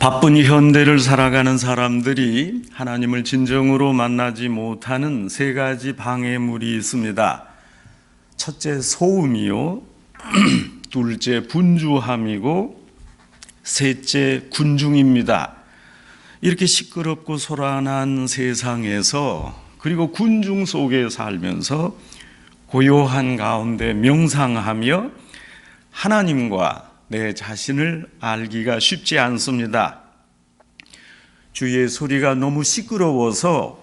바쁜 현대를 살아가는 사람들이 하나님을 진정으로 만나지 못하는 세 가지 방해물이 있습니다. 첫째, 소음이요. 둘째, 분주함이고, 셋째, 군중입니다. 이렇게 시끄럽고 소란한 세상에서, 그리고 군중 속에 살면서 고요한 가운데 명상하며 하나님과 내 자신을 알기가 쉽지 않습니다. 주위의 소리가 너무 시끄러워서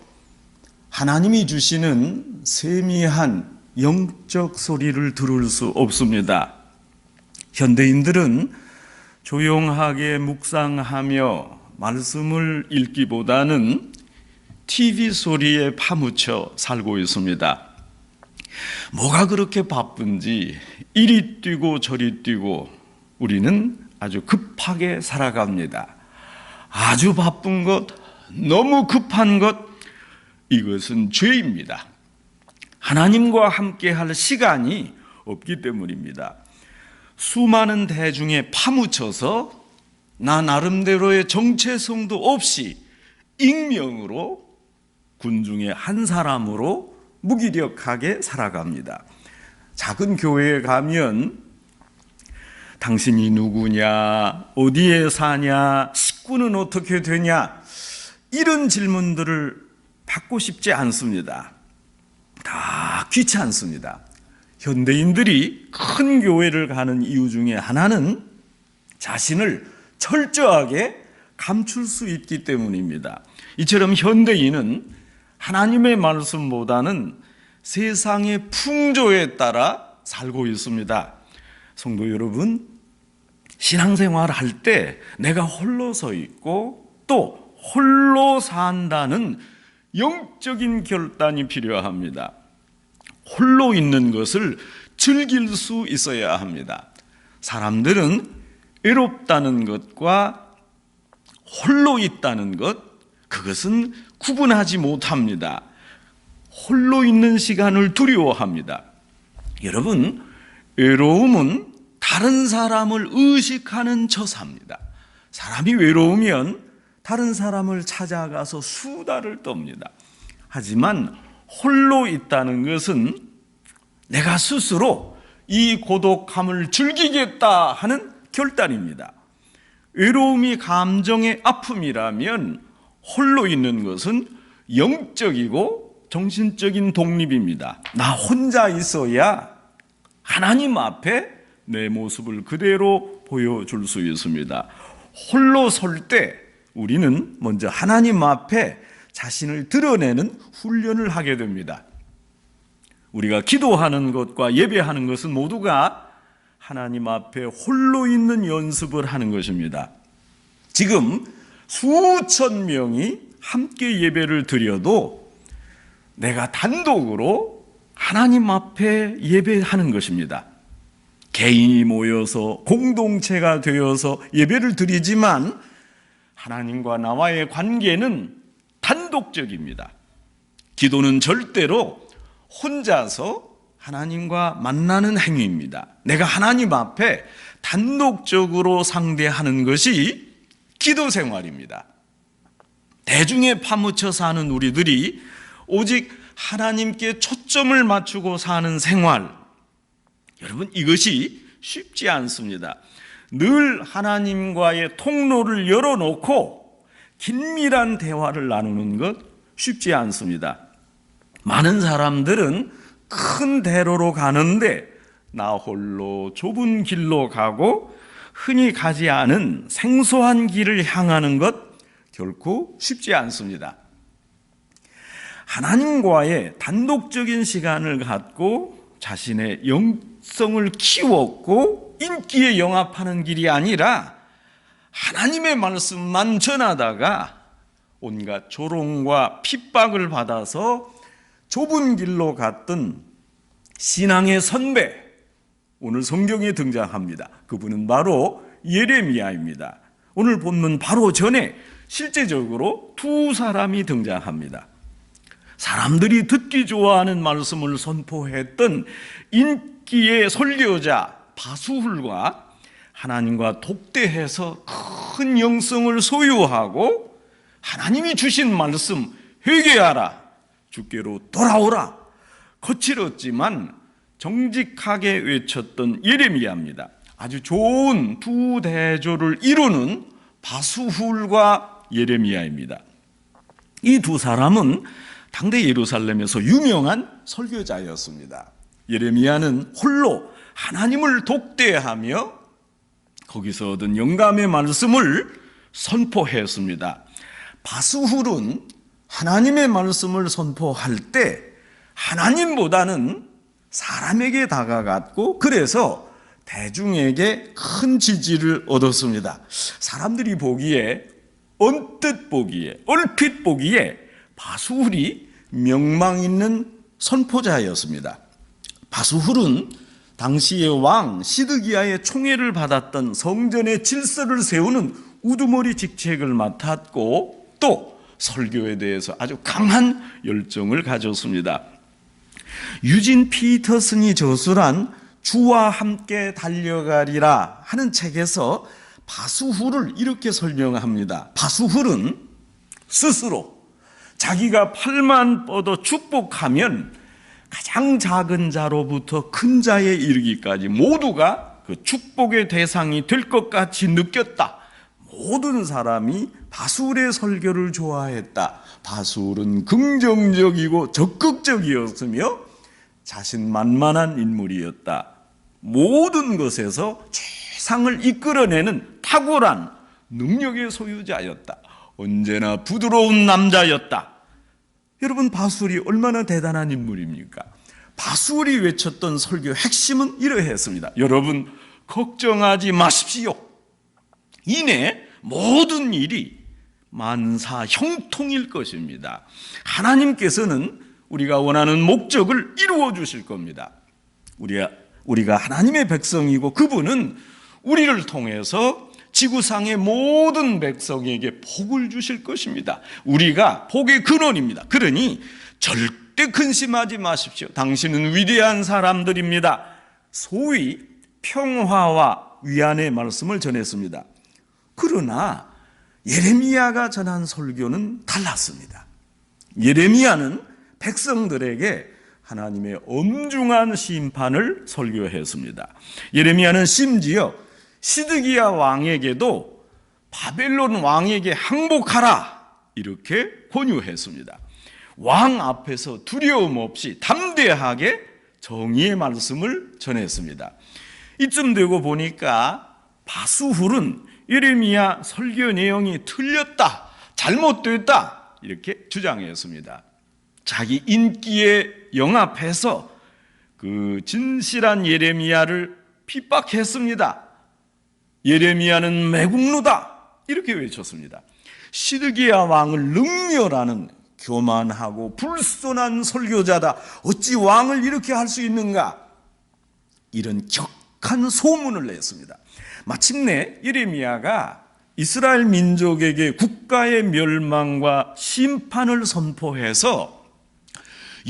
하나님이 주시는 세미한 영적 소리를 들을 수 없습니다. 현대인들은 조용하게 묵상하며 말씀을 읽기보다는 TV 소리에 파묻혀 살고 있습니다. 뭐가 그렇게 바쁜지 이리 뛰고 저리 뛰고 우리는 아주 급하게 살아갑니다. 아주 바쁜 것, 너무 급한 것, 이것은 죄입니다. 하나님과 함께 할 시간이 없기 때문입니다. 수많은 대중에 파묻혀서 나 나름대로의 정체성도 없이 익명으로 군중의 한 사람으로 무기력하게 살아갑니다. 작은 교회에 가면 당신이 누구냐, 어디에 사냐, 식구는 어떻게 되냐, 이런 질문들을 받고 싶지 않습니다. 다 귀찮습니다. 현대인들이 큰 교회를 가는 이유 중에 하나는 자신을 철저하게 감출 수 있기 때문입니다. 이처럼 현대인은 하나님의 말씀보다는 세상의 풍조에 따라 살고 있습니다. 성도 여러분, 신앙생활 할 때 내가 홀로 서 있고 또 홀로 산다는 영적인 결단이 필요합니다. 홀로 있는 것을 즐길 수 있어야 합니다. 사람들은 외롭다는 것과 홀로 있다는 것, 그것은 구분하지 못합니다. 홀로 있는 시간을 두려워합니다. 여러분, 외로움은 다른 사람을 의식하는 처사입니다. 사람이 외로우면 다른 사람을 찾아가서 수다를 떱니다. 하지만 홀로 있다는 것은 내가 스스로 이 고독함을 즐기겠다 하는 결단입니다. 외로움이 감정의 아픔이라면 홀로 있는 것은 영적이고 정신적인 독립입니다. 나 혼자 있어야 하나님 앞에 내 모습을 그대로 보여줄 수 있습니다. 홀로 설 때 우리는 먼저 하나님 앞에 자신을 드러내는 훈련을 하게 됩니다. 우리가 기도하는 것과 예배하는 것은 모두가 하나님 앞에 홀로 있는 연습을 하는 것입니다. 지금 수천 명이 함께 예배를 드려도 내가 단독으로 하나님 앞에 예배하는 것입니다. 개인이 모여서 공동체가 되어서 예배를 드리지만 하나님과 나와의 관계는 단독적입니다. 기도는 절대로 혼자서 하나님과 만나는 행위입니다. 내가 하나님 앞에 단독적으로 상대하는 것이 기도 생활입니다. 대중에 파묻혀 사는 우리들이 오직 하나님께 초점을 맞추고 사는 생활, 여러분, 이것이 쉽지 않습니다. 늘 하나님과의 통로를 열어놓고 긴밀한 대화를 나누는 것 쉽지 않습니다. 많은 사람들은 큰 대로로 가는데 나 홀로 좁은 길로 가고 흔히 가지 않은 생소한 길을 향하는 것 결코 쉽지 않습니다. 하나님과의 단독적인 시간을 갖고 자신의 영성을 키웠고 인기에 영합하는 길이 아니라 하나님의 말씀만 전하다가 온갖 조롱과 핍박을 받아서 좁은 길로 갔던 신앙의 선배, 오늘 성경에 등장합니다. 그분은 바로 예레미야입니다. 오늘 본문 바로 전에 실제적으로 두 사람이 등장합니다. 사람들이 듣기 좋아하는 말씀을 선포했던 인기의 선교자 바수훌과 하나님과 독대해서 큰 영성을 소유하고 하나님이 주신 말씀 회개하라, 주께로 돌아오라 거칠었지만 정직하게 외쳤던 예레미야입니다. 아주 좋은 두 대조를 이루는 바수훌과 예레미야입니다. 이 두 사람은 당대 예루살렘에서 유명한 설교자였습니다. 예레미야는 홀로 하나님을 독대하며 거기서 얻은 영감의 말씀을 선포했습니다. 바수훌은 하나님의 말씀을 선포할 때 하나님보다는 사람에게 다가갔고 그래서 대중에게 큰 지지를 얻었습니다. 사람들이 보기에, 언뜻 보기에, 얼핏 보기에 바수훌이 명망 있는 선포자였습니다. 바수훌은 당시의 왕 시드기야의 총애를 받았던 성전의 질서를 세우는 우두머리 직책을 맡았고 또 설교에 대해서 아주 강한 열정을 가졌습니다. 유진 피터슨이 저술한 주와 함께 달려가리라 하는 책에서 바수훌을 이렇게 설명합니다. 바수훌은 스스로 자기가 팔만 뻗어 축복하면 가장 작은 자로부터 큰 자에 이르기까지 모두가 그 축복의 대상이 될 것 같이 느꼈다. 모든 사람이 바수훌의 설교를 좋아했다. 바수훌은 긍정적이고 적극적이었으며 자신만만한 인물이었다. 모든 것에서 최상을 이끌어내는 탁월한 능력의 소유자였다. 언제나 부드러운 남자였다. 여러분, 바수훌이 얼마나 대단한 인물입니까? 바수훌이 외쳤던 설교의 핵심은 이러했습니다. 여러분, 걱정하지 마십시오. 이내 모든 일이 만사 형통일 것입니다. 하나님께서는 우리가 원하는 목적을 이루어 주실 겁니다. 우리가 하나님의 백성이고 그분은 우리를 통해서 지구상의 모든 백성에게 복을 주실 것입니다. 우리가 복의 근원입니다. 그러니 절대 근심하지 마십시오. 당신은 위대한 사람들입니다. 소위 평화와 위안의 말씀을 전했습니다. 그러나 예레미야가 전한 설교는 달랐습니다. 예레미야는 백성들에게 하나님의 엄중한 심판을 설교했습니다. 예레미야는 심지어 시드기야 왕에게도 바벨론 왕에게 항복하라 이렇게 권유했습니다. 왕 앞에서 두려움 없이 담대하게 정의의 말씀을 전했습니다. 이쯤 되고 보니까 바수훌은 예레미야 설교 내용이 틀렸다, 잘못됐다 이렇게 주장했습니다. 자기 인기에 영합해서 그 진실한 예레미야를 핍박했습니다. 예레미야는 매국노다 이렇게 외쳤습니다. 시드기야 왕을 능멸하는 교만하고 불손한 설교자다. 어찌 왕을 이렇게 할 수 있는가? 이런 격한 소문을 냈습니다. 마침내 예레미야가 이스라엘 민족에게 국가의 멸망과 심판을 선포해서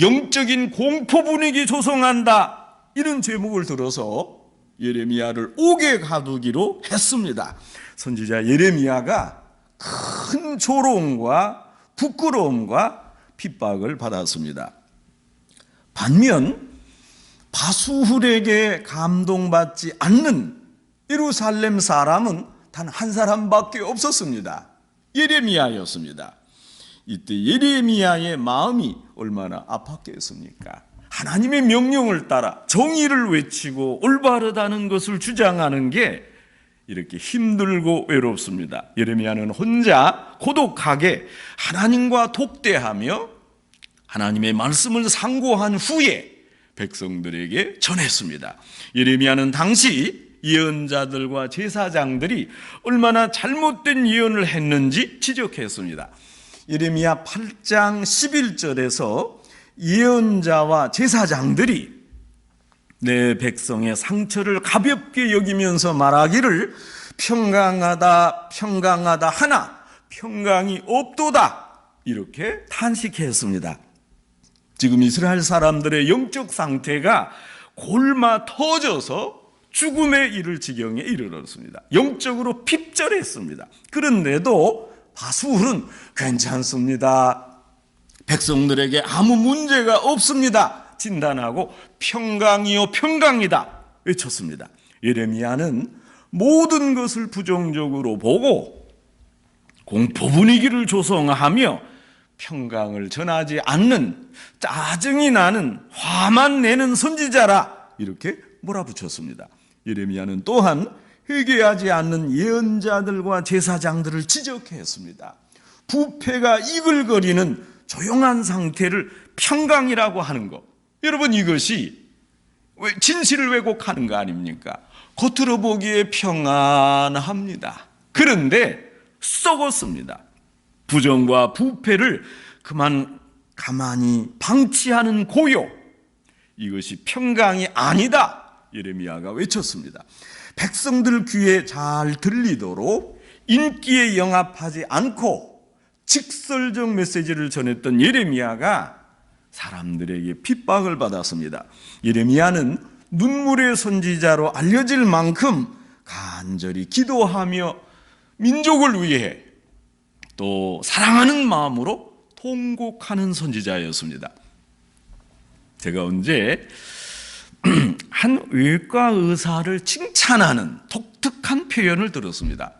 영적인 공포 분위기 조성한다 이런 제목을 들어서 예레미야를 옥에 가두기로 했습니다. 선지자 예레미야가 큰 조롱과 부끄러움과 핍박을 받았습니다. 반면 바수훌에게 감동받지 않는 예루살렘 사람은 단 한 사람밖에 없었습니다. 예레미야였습니다. 이때 예레미야의 마음이 얼마나 아팠겠습니까? 하나님의 명령을 따라 정의를 외치고 올바르다는 것을 주장하는 게 이렇게 힘들고 외롭습니다. 예레미야는 혼자 고독하게 하나님과 독대하며 하나님의 말씀을 상고한 후에 백성들에게 전했습니다. 예레미야는 당시 예언자들과 제사장들이 얼마나 잘못된 예언을 했는지 지적했습니다. 예레미야 8장 11절에서 예언자와 제사장들이 내 백성의 상처를 가볍게 여기면서 말하기를 평강하다 평강하다 하나 평강이 없도다 이렇게 탄식했습니다. 지금 이스라엘 사람들의 영적 상태가 골마 터져서 죽음에 이를 지경에 이르렀습니다. 영적으로 핍절했습니다. 그런데도 바수훌은 괜찮습니다. 백성들에게 아무 문제가 없습니다. 진단하고 평강이요 평강이다 외쳤습니다. 예레미야는 모든 것을 부정적으로 보고 공포 분위기를 조성하며 평강을 전하지 않는, 짜증이 나는, 화만 내는 선지자라 이렇게 몰아붙였습니다. 예레미야는 또한 회개하지 않는 예언자들과 제사장들을 지적했습니다. 부패가 이글거리는 조용한 상태를 평강이라고 하는 것, 여러분 이것이 진실을 왜곡하는 거 아닙니까? 겉으로 보기에 평안합니다. 그런데 썩었습니다. 부정과 부패를 가만히 방치하는 고요, 이것이 평강이 아니다 예레미야가 외쳤습니다. 백성들 귀에 잘 들리도록 인기에 영합하지 않고 직설적 메시지를 전했던 예레미야가 사람들에게 핍박을 받았습니다. 예레미야는 눈물의 선지자로 알려질 만큼 간절히 기도하며 민족을 위해 또 사랑하는 마음으로 통곡하는 선지자였습니다. 제가 언제 한 외과 의사를 칭찬하는 독특한 표현을 들었습니다.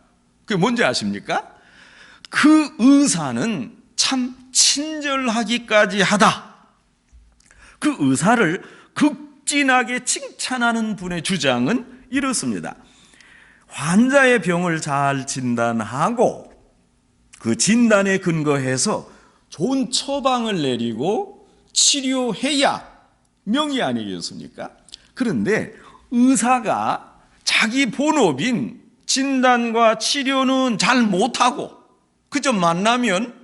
그게 뭔지 아십니까? 그 의사는 참 친절하기까지 하다. 그 의사를 극진하게 칭찬하는 분의 주장은 이렇습니다. 환자의 병을 잘 진단하고 그 진단에 근거해서 좋은 처방을 내리고 치료해야 명의 아니겠습니까? 그런데 의사가 자기 본업인 진단과 치료는 잘 못하고 그저 만나면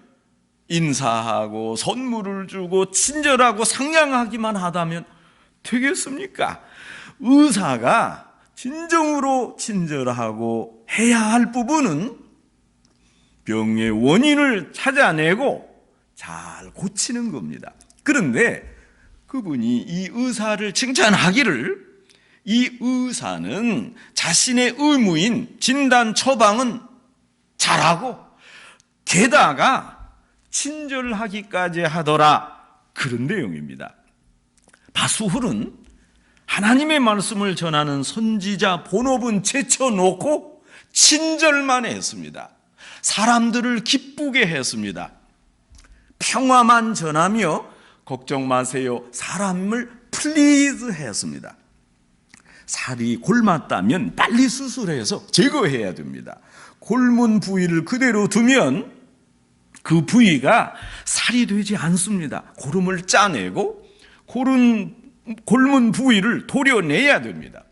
인사하고 선물을 주고 친절하고 상냥하기만 하다면 되겠습니까? 의사가 진정으로 친절하고 해야 할 부분은 병의 원인을 찾아내고 잘 고치는 겁니다. 그런데 그분이 이 의사를 칭찬하기를, 이 의사는 자신의 의무인 진단 처방은 잘하고 게다가 친절하기까지 하더라, 그런 내용입니다. 바수훌은 하나님의 말씀을 전하는 선지자 본업은 제쳐놓고 친절만 했습니다. 사람들을 기쁘게 했습니다. 평화만 전하며 걱정 마세요, 사람을 플리즈 했습니다. 살이 골맞다면 빨리 수술해서 제거해야 됩니다. 골문 부위를 그대로 두면 그 부위가 살이 되지 않습니다. 고름을 짜내고 골문 부위를 도려내야 됩니다.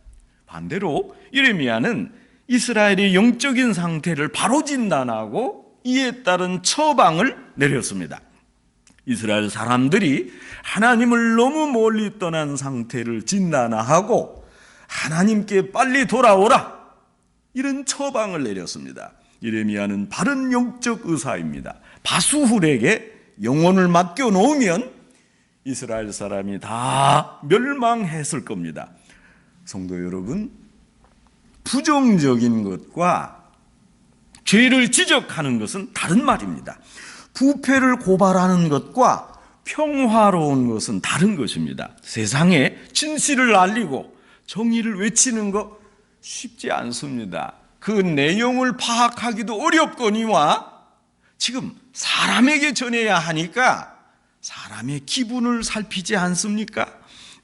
반대로 예레미야는 이스라엘의 영적인 상태를 바로 진단하고 이에 따른 처방을 내렸습니다. 이스라엘 사람들이 하나님을 너무 멀리 떠난 상태를 진단하고 하나님께 빨리 돌아오라, 이런 처방을 내렸습니다. 예레미야는 바른 영적 의사입니다. 바수훌에게 영혼을 맡겨놓으면 이스라엘 사람이 다 멸망했을 겁니다. 성도 여러분, 부정적인 것과 죄를 지적하는 것은 다른 말입니다. 부패를 고발하는 것과 평화로운 것은 다른 것입니다. 세상에 진실을 알리고 정의를 외치는 것 쉽지 않습니다. 그 내용을 파악하기도 어렵거니와 지금 사람에게 전해야 하니까 사람의 기분을 살피지 않습니까?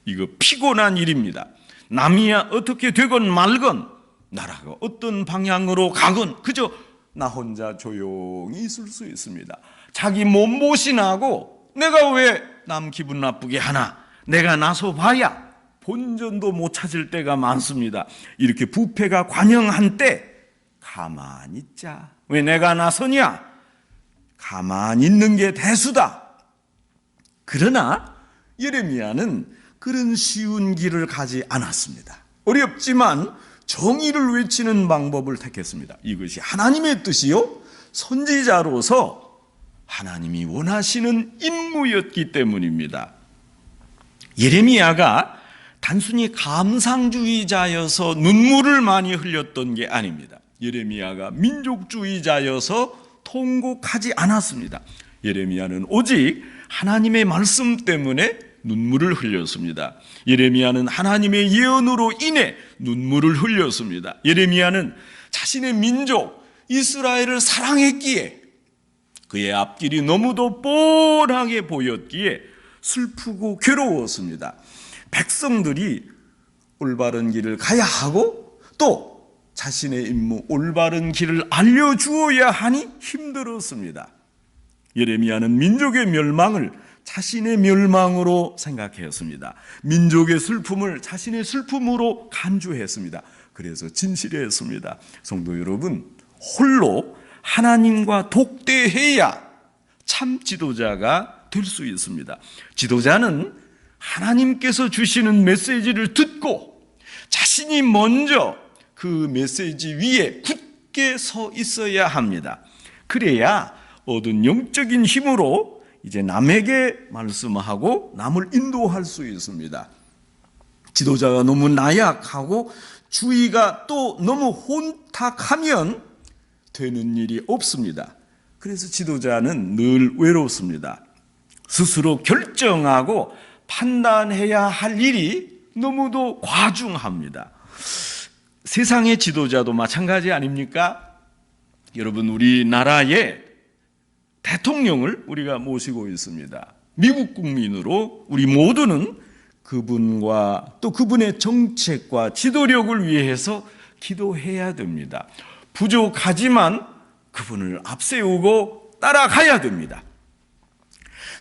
이거 피곤한 일입니다. 남이야 어떻게 되건 말건, 나라가 어떤 방향으로 가건 그저 나 혼자 조용히 있을 수 있습니다. 자기 몸보신하고 내가 왜 남 기분 나쁘게 하나, 내가 나서봐야 본전도 못 찾을 때가 많습니다. 이렇게 부패가 관영한 때 가만히 있자. 왜 내가 나서냐? 가만히 있는 게 대수다. 그러나 예레미야는 그런 쉬운 길을 가지 않았습니다. 어렵지만 정의를 외치는 방법을 택했습니다. 이것이 하나님의 뜻이요, 선지자로서 하나님이 원하시는 임무였기 때문입니다. 예레미야가 단순히 감상주의자여서 눈물을 많이 흘렸던 게 아닙니다. 예레미야가 민족주의자여서 통곡하지 않았습니다. 예레미야는 오직 하나님의 말씀 때문에 눈물을 흘렸습니다. 예레미야는 하나님의 예언으로 인해 눈물을 흘렸습니다. 예레미야는 자신의 민족 이스라엘을 사랑했기에 그의 앞길이 너무도 뻔하게 보였기에 슬프고 괴로웠습니다. 백성들이 올바른 길을 가야 하고 또 자신의 임무 올바른 길을 알려주어야 하니 힘들었습니다. 예레미야는 민족의 멸망을 자신의 멸망으로 생각했습니다. 민족의 슬픔을 자신의 슬픔으로 간주했습니다. 그래서 진실했습니다. 성도 여러분, 홀로 하나님과 독대해야 참 지도자가 될 수 있습니다. 지도자는 하나님께서 주시는 메시지를 듣고 자신이 먼저 그 메시지 위에 굳게 서 있어야 합니다. 그래야 얻은 영적인 힘으로 이제 남에게 말씀하고 남을 인도할 수 있습니다. 지도자가 너무 나약하고 주의가 또 너무 혼탁하면 되는 일이 없습니다. 그래서 지도자는 늘 외롭습니다. 스스로 결정하고 판단해야 할 일이 너무도 과중합니다. 세상의 지도자도 마찬가지 아닙니까? 여러분, 우리나라의 대통령을 우리가 모시고 있습니다. 미국 국민으로 우리 모두는 그분과 또 그분의 정책과 지도력을 위해서 기도해야 됩니다. 부족하지만 그분을 앞세우고 따라가야 됩니다.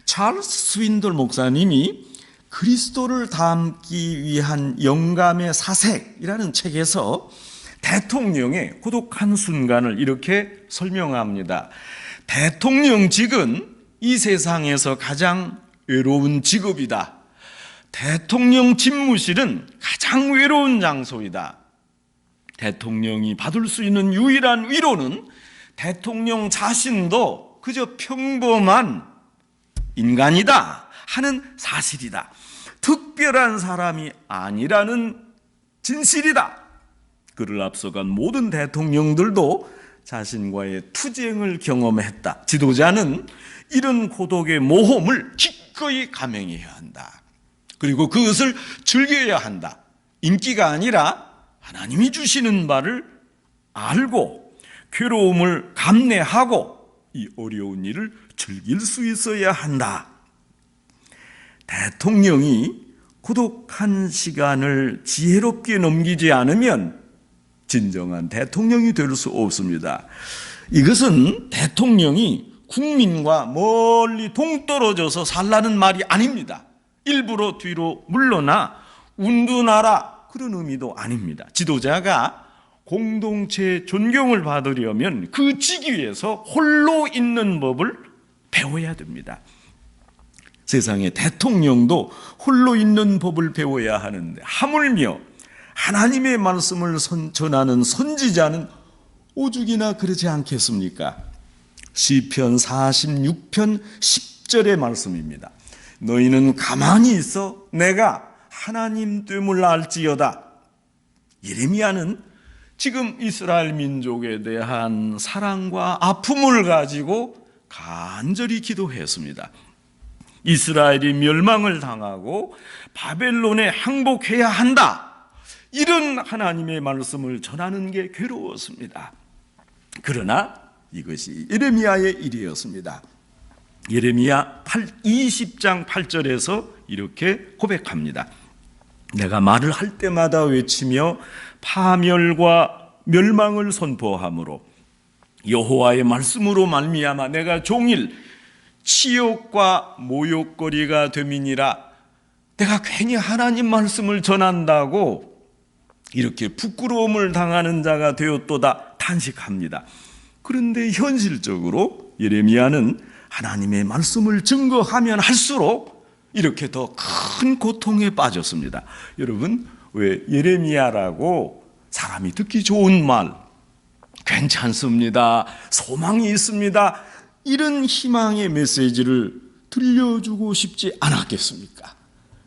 찰스 스윈돌 목사님이 그리스도를 담기 위한 영감의 사색이라는 책에서 대통령의 고독한 순간을 이렇게 설명합니다. 대통령직은 이 세상에서 가장 외로운 직업이다. 대통령 집무실은 가장 외로운 장소이다. 대통령이 받을 수 있는 유일한 위로는 대통령 자신도 그저 평범한 인간이다 하는 사실이다. 특별한 사람이 아니라는 진실이다. 그를 앞서간 모든 대통령들도 자신과의 투쟁을 경험했다. 지도자는 이런 고독의 모험을 기꺼이 감행해야 한다. 그리고 그것을 즐겨야 한다. 인기가 아니라 하나님이 주시는 바를 알고 괴로움을 감내하고 이 어려운 일을 즐길 수 있어야 한다. 대통령이 고독한 시간을 지혜롭게 넘기지 않으면 진정한 대통령이 될 수 없습니다. 이것은 대통령이 국민과 멀리 동떨어져서 살라는 말이 아닙니다. 일부러 뒤로 물러나 운둔하라 그런 의미도 아닙니다. 지도자가 공동체의 존경을 받으려면 그 직위에서 홀로 있는 법을 배워야 됩니다. 세상의 대통령도 홀로 있는 법을 배워야 하는데 하물며 하나님의 말씀을 전하는 선지자는 오죽이나 그러지 않겠습니까? 시편 46편 10절의 말씀입니다. 너희는 가만히 있어 내가 하나님 됨을 알지어다. 예레미야는 지금 이스라엘 민족에 대한 사랑과 아픔을 가지고 간절히 기도했습니다. 이스라엘이 멸망을 당하고 바벨론에 항복해야 한다. 이런 하나님의 말씀을 전하는 게 괴로웠습니다. 그러나 이것이 예레미야의 일이었습니다. 예레미야 20장 8절에서 이렇게 고백합니다. 내가 말을 할 때마다 외치며 파멸과 멸망을 선포하므로 여호와의 말씀으로 말미암아 내가 종일 치욕과 모욕거리가 됨이니라. 내가 괜히 하나님 말씀을 전한다고 이렇게 부끄러움을 당하는 자가 되었도다 탄식합니다. 그런데 현실적으로 예레미야는 하나님의 말씀을 증거하면 할수록 이렇게 더 큰 고통에 빠졌습니다. 여러분, 왜 예레미야라고 사람이 듣기 좋은 말, 괜찮습니다, 소망이 있습니다, 이런 희망의 메시지를 들려주고 싶지 않았겠습니까?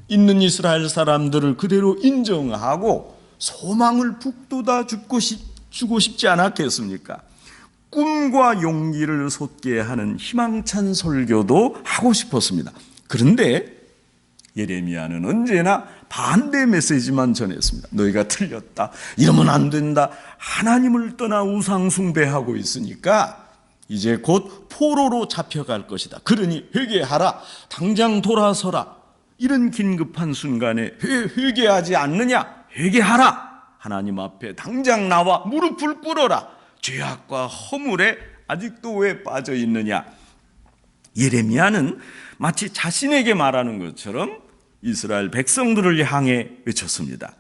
있는 이스라엘 사람들을 그대로 인정하고 소망을 북돋아 주고 싶지 않았겠습니까? 꿈과 용기를 솟게 하는 희망찬 설교도 하고 싶었습니다. 그런데 예레미야는 언제나 반대 메시지만 전했습니다. 너희가 틀렸다. 이러면 안 된다. 하나님을 떠나 우상 숭배하고 있으니까 이제 곧 포로로 잡혀갈 것이다. 그러니 회개하라. 당장 돌아서라. 이런 긴급한 순간에 회개하지 않느냐? 회개하라. 하나님 앞에 당장 나와 무릎을 꿇어라. 죄악과 허물에 아직도 왜 빠져 있느냐? 예레미야는 마치 자신에게 말하는 것처럼 이스라엘 백성들을 향해 외쳤습니다.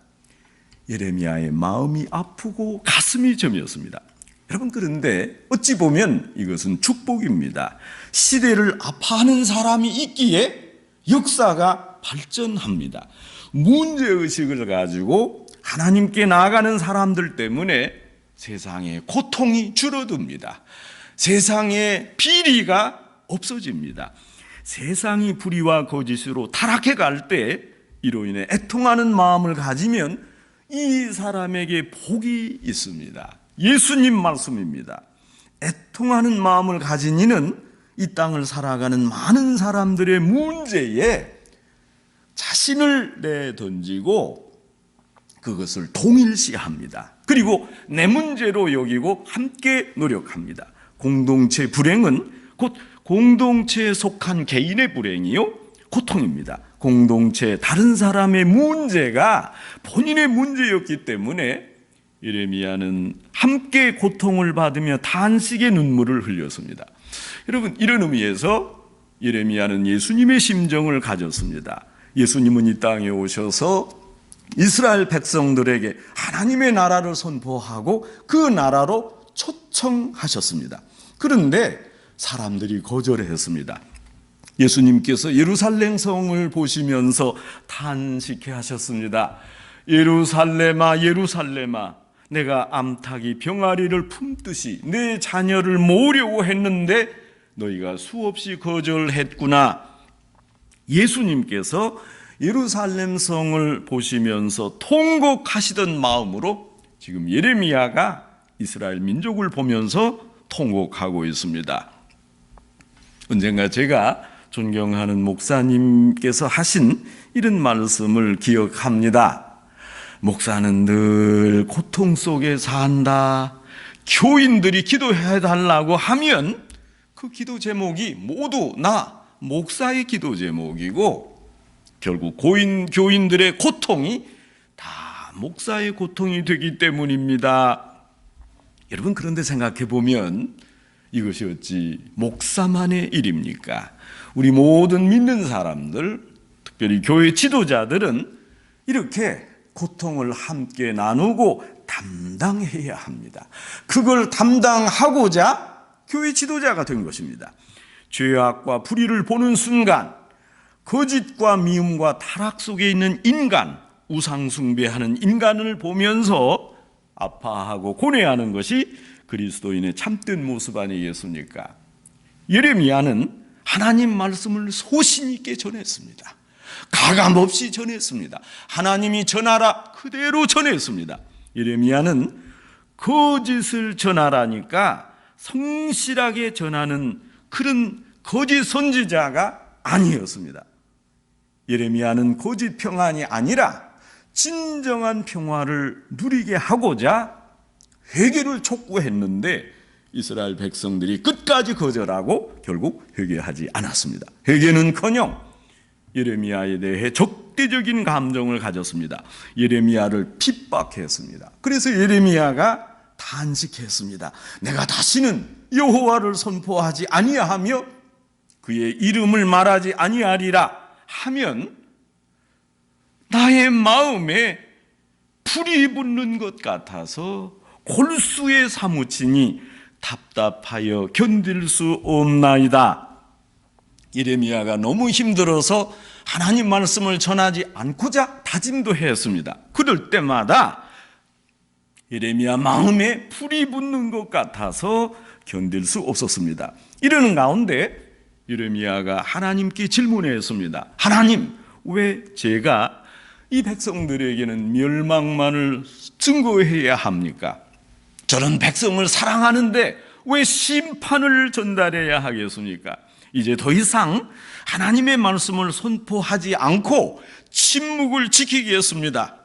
예레미야의 마음이 아프고 가슴이 저렸습니다. 여러분, 그런데 어찌 보면 이것은 축복입니다. 시대를 아파하는 사람이 있기에 역사가 발전합니다. 문제의식을 가지고 하나님께 나아가는 사람들 때문에 세상의 고통이 줄어듭니다. 세상의 비리가 없어집니다. 세상이 불의와 거짓으로 타락해 갈 때 이로 인해 애통하는 마음을 가지면 이 사람에게 복이 있습니다. 예수님 말씀입니다. 애통하는 마음을 가진 이는 이 땅을 살아가는 많은 사람들의 문제에 자신을 내던지고 그것을 동일시합니다. 그리고 내 문제로 여기고 함께 노력합니다. 공동체 불행은 곧 공동체에 속한 개인의 불행이요, 고통입니다. 공동체 다른 사람의 문제가 본인의 문제였기 때문에 예레미야는 함께 고통을 받으며 탄식의 눈물을 흘렸습니다. 여러분, 이런 의미에서 예레미야는 예수님의 심정을 가졌습니다. 예수님은 이 땅에 오셔서 이스라엘 백성들에게 하나님의 나라를 선포하고 그 나라로 초청하셨습니다. 그런데 사람들이 거절했습니다. 예수님께서 예루살렘 성을 보시면서 탄식해 하셨습니다. 예루살렘아, 예루살렘아, 내가 암탉이 병아리를 품듯이 내 자녀를 모으려고 했는데 너희가 수없이 거절했구나. 예수님께서 예루살렘 성을 보시면서 통곡하시던 마음으로 지금 예레미야가 이스라엘 민족을 보면서 통곡하고 있습니다. 언젠가 제가 존경하는 목사님께서 하신 이런 말씀을 기억합니다. 목사는 늘 고통 속에 산다. 교인들이 기도해달라고 하면 그 기도 제목이 모두 나 목사의 기도 제목이고 결국 교인들의 고통이 다 목사의 고통이 되기 때문입니다. 여러분, 그런데 생각해 보면 이것이 어찌 목사만의 일입니까? 우리 모든 믿는 사람들, 특별히 교회 지도자들은 이렇게 고통을 함께 나누고 담당해야 합니다. 그걸 담당하고자 교회 지도자가 된 것입니다. 죄악과 불의를 보는 순간 거짓과 미움과 타락 속에 있는 인간, 우상숭배하는 인간을 보면서 아파하고 고뇌하는 것이 그리스도인의 참된 모습 아니겠습니까? 예레미야는 하나님 말씀을 소신 있게 전했습니다. 가감없이 전했습니다. 하나님이 전하라 그대로 전했습니다. 예레미야는 거짓을 전하라니까 성실하게 전하는 그런 거짓 선지자가 아니었습니다. 예레미야는 거짓 평안이 아니라 진정한 평화를 누리게 하고자 회개를 촉구했는데 이스라엘 백성들이 끝까지 거절하고 결국 회개하지 않았습니다. 회개는커녕 예레미야에 대해 적대적인 감정을 가졌습니다. 예레미야를 핍박했습니다. 그래서 예레미야가 탄식했습니다. 내가 다시는 여호와를 선포하지 아니하며 그의 이름을 말하지 아니하리라 하면 나의 마음에 불이 붙는 것 같아서 골수에 사무치니 답답하여 견딜 수 없나이다. 예레미야가 너무 힘들어서 하나님 말씀을 전하지 않고자 다짐도 했습니다. 그럴 때마다 예레미야 마음에 불이 붙는 것 같아서 견딜 수 없었습니다. 이러는 가운데 예레미야가 하나님께 질문했습니다. 하나님, 왜 제가 이 백성들에게는 멸망만을 증거해야 합니까? 저는 백성을 사랑하는데 왜 심판을 전달해야 하겠습니까? 이제 더 이상 하나님의 말씀을 선포하지 않고 침묵을 지키겠습니다.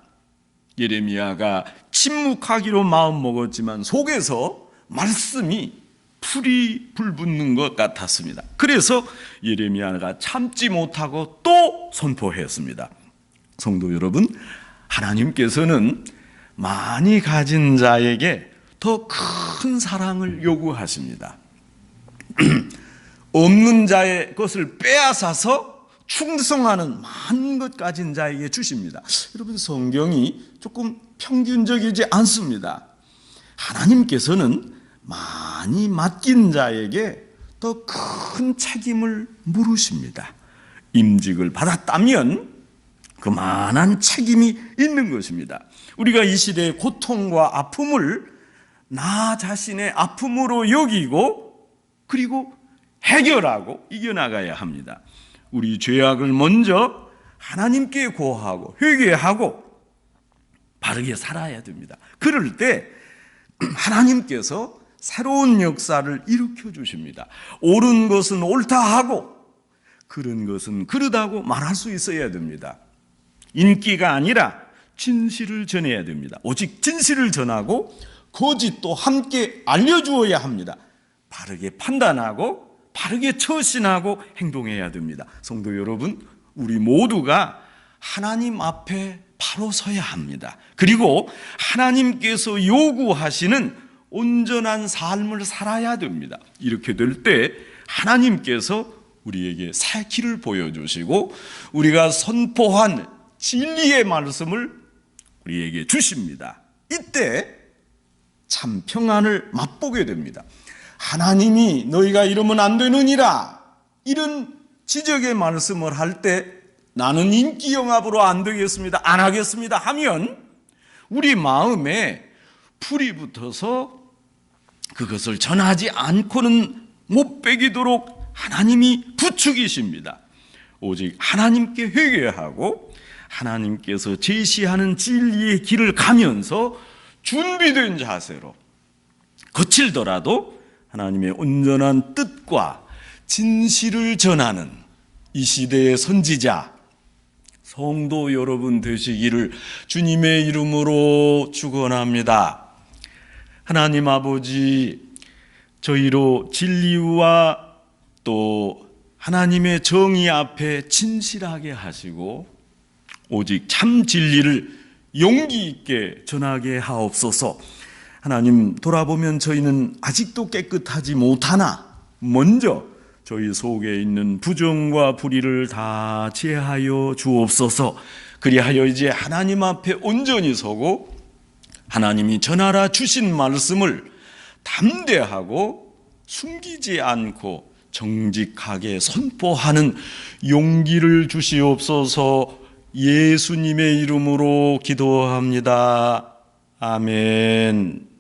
예레미야가 침묵하기로 마음먹었지만 속에서 말씀이 풀이 불붙는 것 같았습니다. 그래서 예레미야가 참지 못하고 또 선포했습니다. 성도 여러분, 하나님께서는 많이 가진 자에게 더 큰 사랑을 요구하십니다. 없는 자의 것을 빼앗아서 충성하는 많은 것 가진 자에게 주십니다. 여러분, 성경이 조금 평균적이지 않습니다. 하나님께서는 많이 맡긴 자에게 더 큰 책임을 물으십니다. 임직을 받았다면 그만한 책임이 있는 것입니다. 우리가 이 시대의 고통과 아픔을 나 자신의 아픔으로 여기고 그리고 해결하고 이겨나가야 합니다. 우리 죄악을 먼저 하나님께 고하고 회개하고 바르게 살아야 됩니다. 그럴 때 하나님께서 새로운 역사를 일으켜 주십니다. 옳은 것은 옳다 하고 그른 것은 그르다고 말할 수 있어야 됩니다. 인기가 아니라 진실을 전해야 됩니다. 오직 진실을 전하고 거짓도 함께 알려주어야 합니다. 바르게 판단하고 바르게 처신하고 행동해야 됩니다. 성도 여러분, 우리 모두가 하나님 앞에 바로 서야 합니다. 그리고 하나님께서 요구하시는 온전한 삶을 살아야 됩니다. 이렇게 될 때 하나님께서 우리에게 새 길을 보여주시고 우리가 선포한 진리의 말씀을 우리에게 주십니다. 이때 참 평안을 맛보게 됩니다. 하나님이 너희가 이러면 안 되느니라 이런 지적의 말씀을 할 때 나는 인기 영합으로 안 되겠습니다, 안 하겠습니다 하면 우리 마음에 불이 붙어서 그것을 전하지 않고는 못 베기도록 하나님이 부추기십니다. 오직 하나님께 회개하고 하나님께서 제시하는 진리의 길을 가면서 준비된 자세로 거칠더라도 하나님의 온전한 뜻과 진실을 전하는 이 시대의 선지자 성도 여러분 되시기를 주님의 이름으로 축원합니다. 하나님 아버지, 저희로 진리와 또 하나님의 정의 앞에 진실하게 하시고 오직 참 진리를 용기 있게 전하게 하옵소서. 하나님, 돌아보면 저희는 아직도 깨끗하지 못하나 먼저 저희 속에 있는 부정과 불의를 다 제하여 주옵소서. 그리하여 이제 하나님 앞에 온전히 서고 하나님이 전하라 주신 말씀을 담대하고 숨기지 않고 정직하게 선포하는 용기를 주시옵소서. 예수님의 이름으로 기도합니다. 아멘.